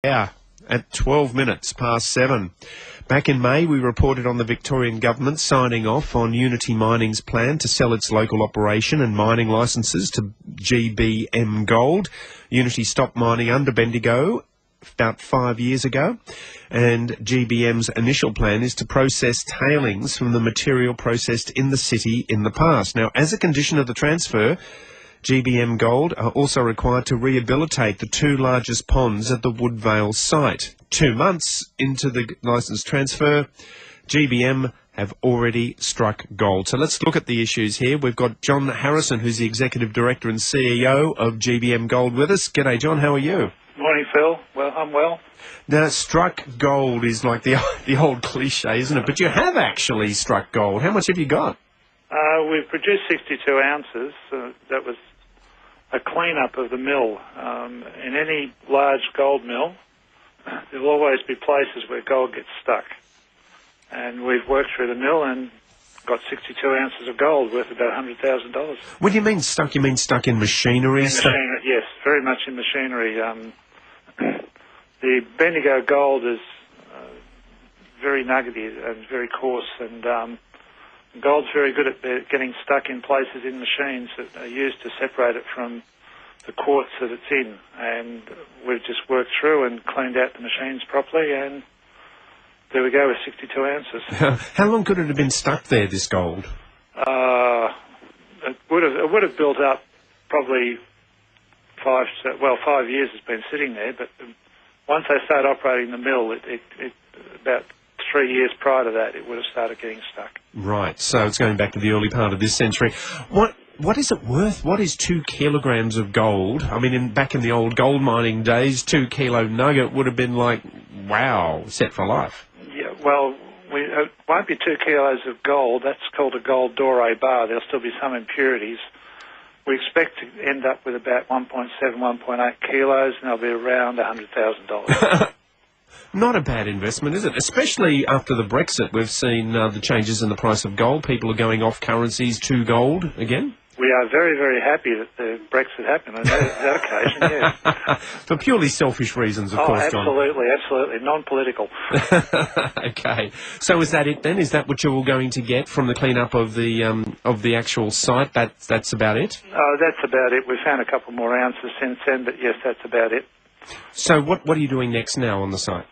Yeah, at 12 minutes past 7. Back in May, we reported on the Victorian government signing off on Unity Mining's plan to sell its local operation and mining licences to GBM Gold. Unity stopped mining under Bendigo about 5 years ago, and GBM's initial plan is to process tailings from the material processed in the city in the past. Now, as a condition of the transfer, GBM Gold are also required to rehabilitate the two largest ponds at the Woodvale site. 2 months into the licence transfer, GBM have already struck gold. So let's look at the issues here. We've got John Harrison, who's the Executive Director and CEO of GBM Gold with us. G'day, John. How are you? Morning, Phil. Well, I'm well. Now, struck gold is like the old cliche, isn't it? But you have actually struck gold. How much have you got? We've produced 62 ounces. That was a clean-up of the mill. In any large gold mill, there will always be places where gold gets stuck. And we've worked through the mill and got 62 ounces of gold worth about $100,000. When you mean stuck in machinery? In machinery, yes, very much in machinery. The Bendigo gold is very nuggety and very coarse, and gold's very good at getting stuck in places in machines that are used to separate it from the quartz that it's in. And we've just worked through and cleaned out the machines properly, and there we go with 62 ounces. How long could it have been stuck there, this gold? It would have built up probably 5 years it's been sitting there, but once they start operating the mill, about 3 years prior to that, it would have started getting stuck. Right, so it's going back to the early part of this century. What is it worth? What is 2 kilograms of gold? I mean, back in the old gold mining days, 2 kilo nugget would have been like, wow, set for life. Yeah, well, it won't be 2 kilos of gold. That's called a gold doré bar. There'll still be some impurities. We expect to end up with about 1.7, 1.8 kilos, and they'll be around $100,000. Not a bad investment, is it? Especially after the Brexit, we've seen the changes in the price of gold. People are going off currencies to gold again. We are very, very happy that the Brexit happened on that occasion, yes. For purely selfish reasons, of course, John. Absolutely. Non-political. Okay. So is that it then? Is that what you're all going to get from the clean-up of the actual site? That's about it? That's about it. We've found a couple more ounces since then, but yes, that's about it. So what are you doing next now on the site?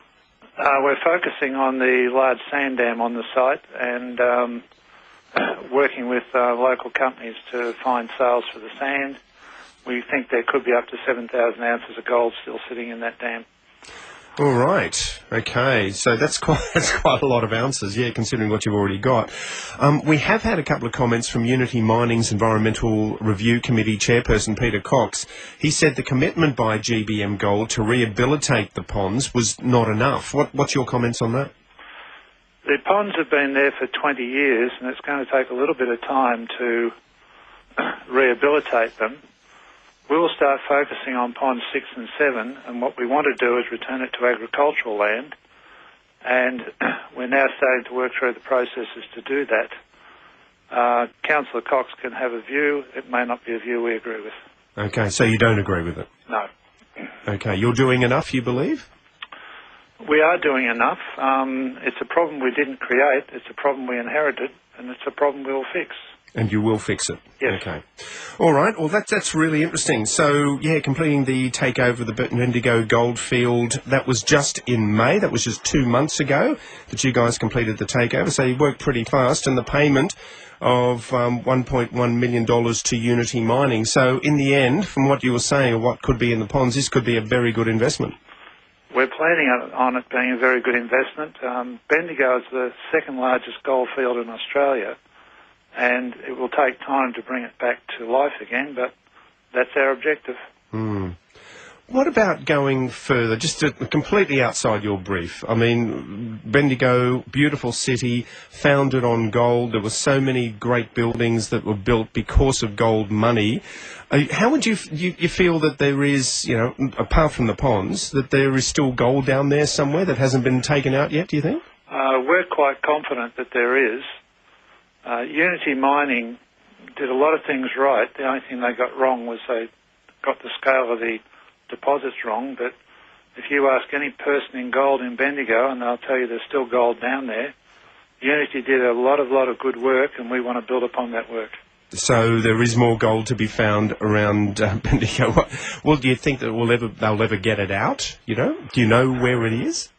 We're focusing on the large sand dam on the site and working with local companies to find sales for the sand. We think there could be up to 7,000 ounces of gold still sitting in that dam. All right. Okay. So that's quite a lot of ounces, yeah, considering what you've already got. We have had a couple of comments from Unity Mining's Environmental Review Committee chairperson, Peter Cox. He said the commitment by GBM Gold to rehabilitate the ponds was not enough. What's your comments on that? The ponds have been there for 20 years, and it's going to take a little bit of time to rehabilitate them. We'll start focusing on ponds 6 and 7, and what we want to do is return it to agricultural land, and we're now starting to work through the processes to do that. Councillor Cox can have a view. It may not be a view we agree with. Okay, so you don't agree with it? No. Okay, you're doing enough, you believe? We are doing enough. It's a problem we didn't create. It's a problem we inherited, and it's a problem we'll fix. And you will fix it? Yes. Okay. All right. Well, that's really interesting. So, yeah, completing the takeover of the Bendigo gold field, that was just in May. That was just 2 months ago that you guys completed the takeover. So you worked pretty fast. And the payment of $1.1 million to Unity Mining. So, in the end, from what you were saying, or what could be in the ponds, this could be a very good investment. We're planning on it being a very good investment. Bendigo is the second largest gold field in Australia, and it will take time to bring it back to life again, but that's our objective. What about going further, just completely outside your brief? I mean, Bendigo, beautiful city, founded on gold. There were so many great buildings that were built because of gold money. How would you feel that there is, apart from the ponds, that there is still gold down there somewhere that hasn't been taken out yet, do you think? We're quite confident that there is. Unity Mining did a lot of things right. The only thing they got wrong was they got the scale of the deposits wrong, but if you ask any person in gold in Bendigo, and they'll tell you there's still gold down there, Unity did a lot of good work, and we want to build upon that work. So there is more gold to be found around Bendigo. Well, do you think that they'll ever get it out? You know, do you know where it is?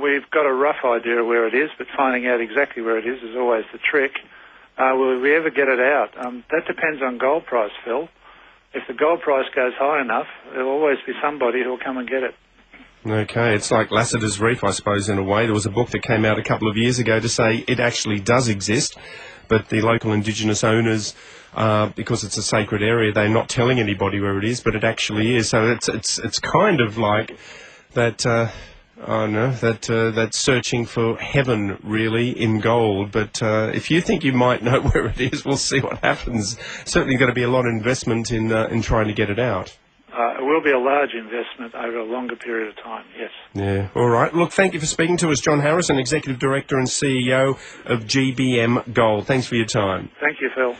We've got a rough idea of where it is, but finding out exactly where it is always the trick. Will we ever get it out? That depends on gold price, Phil. If the gold price goes high enough, there'll always be somebody who'll come and get it. Okay, it's like Lassiter's Reef, I suppose, in a way. There was a book that came out a couple of years ago to say it actually does exist, but the local Indigenous owners, because it's a sacred area, they're not telling anybody where it is, but it actually is. So it's kind of like that. That's searching for heaven, really, in gold. But if you think you might know where it is, we'll see what happens. Certainly going to be a lot of investment in trying to get it out. It will be a large investment over a longer period of time, yes. Yeah, all right. Look, thank you for speaking to us, John Harrison, Executive Director and CEO of GBM Gold. Thanks for your time. Thank you, Phil.